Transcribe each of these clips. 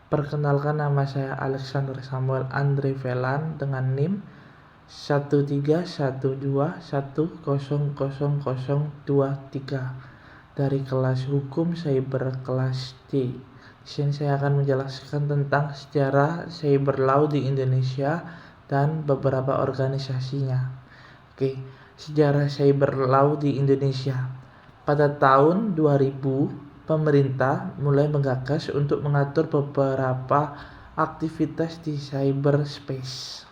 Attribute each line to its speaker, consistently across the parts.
Speaker 1: Perkenalkan, nama saya Alexander Samuel Andre Velan dengan NIM 13121000023 dari kelas Hukum Cyber kelas D. Di sini saya akan menjelaskan tentang sejarah cyber law di Indonesia dan beberapa organisasinya. Oke, sejarah cyber law di Indonesia. Pada tahun 2000, pemerintah mulai menggagas untuk mengatur beberapa aktivitas di cyberspace.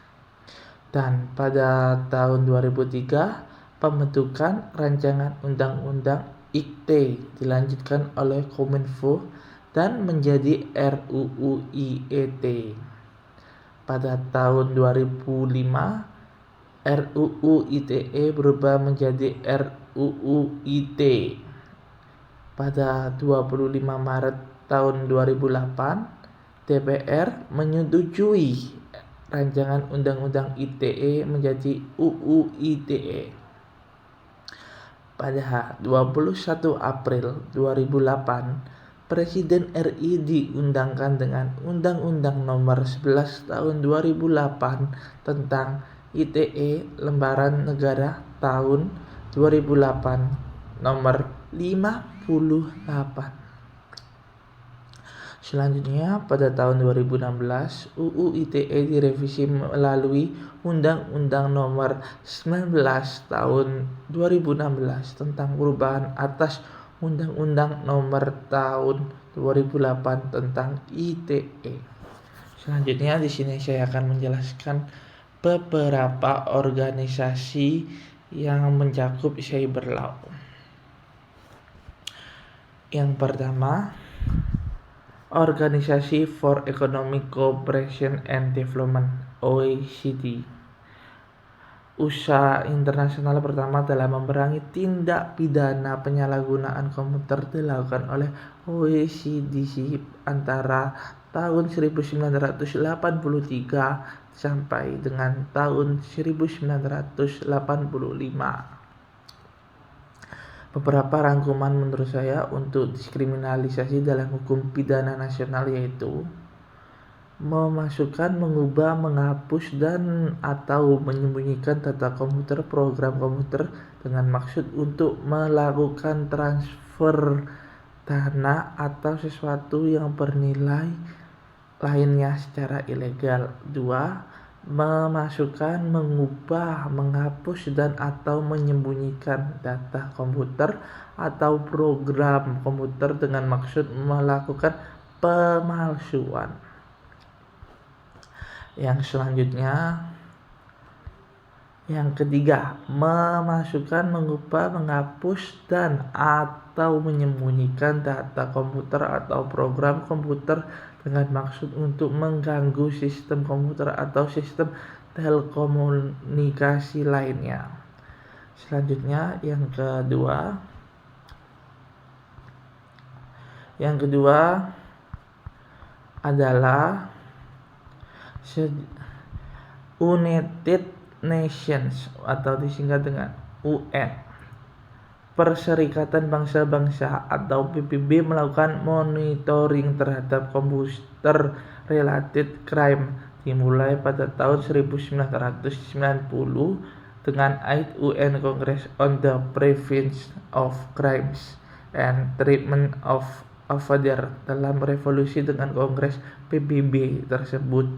Speaker 1: Dan pada tahun 2003, pembentukan rancangan undang-undang ITE dilanjutkan oleh Kominfo dan menjadi RUU ITE. Pada tahun 2005, RUU ITE berubah menjadi RUU ITE. Pada 25 Maret tahun 2008, DPR menyetujui rancangan Undang-Undang ITE menjadi UU ITE. Pada 21 April 2008, Presiden RI diundangkan dengan Undang-Undang Nomor 11 Tahun 2008 tentang ITE Lembaran Negara Tahun 2008 Nomor 58. Selanjutnya, pada tahun 2016, UU ITE direvisi melalui Undang-Undang Nomor 19 Tahun 2016 tentang perubahan atas Undang-Undang Nomor Tahun 2008 tentang ITE. Selanjutnya, di sini saya akan menjelaskan beberapa organisasi yang mencakup cyber law. Yang pertama, Organisasi for Economic Cooperation and Development (OECD). Usaha internasional pertama dalam memerangi tindak pidana penyalahgunaan komputer dilakukan oleh OECD antara tahun 1983 sampai dengan tahun 1985. Beberapa rangkuman menurut saya untuk diskriminalisasi dalam hukum pidana nasional yaitu memasukkan, mengubah, menghapus, dan atau menyembunyikan data komputer, program komputer dengan maksud untuk melakukan transfer dana atau sesuatu yang bernilai lainnya secara ilegal. 2. Memasukkan, mengubah, menghapus, dan atau menyembunyikan data komputer atau program komputer dengan maksud melakukan pemalsuan. Yang selanjutnya, yang ketiga, memasukkan, mengubah, menghapus, dan atau menyembunyikan data komputer atau program komputer dengan maksud untuk mengganggu sistem komputer atau sistem telekomunikasi lainnya. Selanjutnya, yang kedua adalah United Nations atau disingkat dengan UN. Perserikatan Bangsa-Bangsa atau PBB melakukan monitoring terhadap computer related crime dimulai pada tahun 1990 dengan UN Congress on the Prevention of Crimes and Treatment of Offenders. Dalam revolusi dengan Kongres PBB tersebut,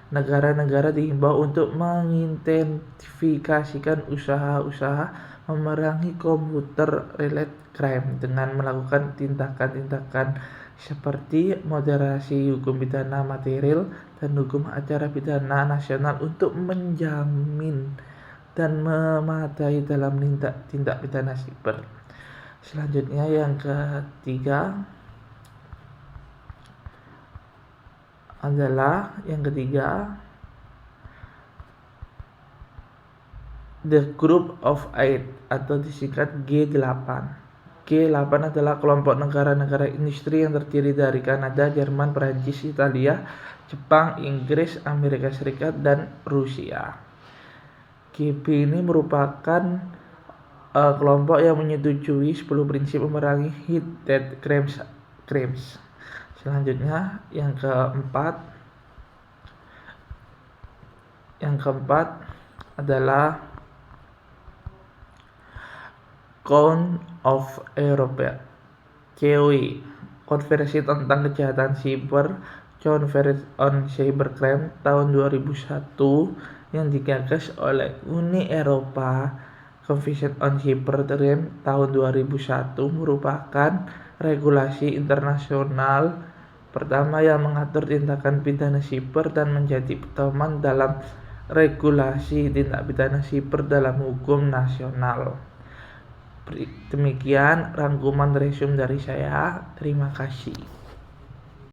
Speaker 1: negara-negara diimbau untuk mengidentifikasikan usaha-usaha memerangi computer related crime dengan melakukan tindakan-tindakan seperti moderasi hukum pidana material dan hukum acara pidana nasional untuk menjamin dan memadai dalam tindak pidana siber. Selanjutnya, yang ketiga The Group of Eight atau disingkat G8. G8 adalah kelompok negara-negara industri yang terdiri dari Kanada, Jerman, Prancis, Italia, Jepang, Inggris, Amerika Serikat, dan Rusia. GB ini merupakan kelompok yang menyetujui 10 prinsip memerangi hate crimes. Selanjutnya yang keempat adalah Council of Europe, COE, Konferensi tentang Kejahatan Siber, Conference on Cybercrime tahun 2001 yang digagas oleh Uni Eropa. Convention on Cybercrime tahun 2001 merupakan regulasi internasional pertama yang mengatur tindakan pidana siber dan menjadi pedoman dalam regulasi tindak pidana siber dalam hukum nasional. Demikian rangkuman resume dari saya. Terima kasih.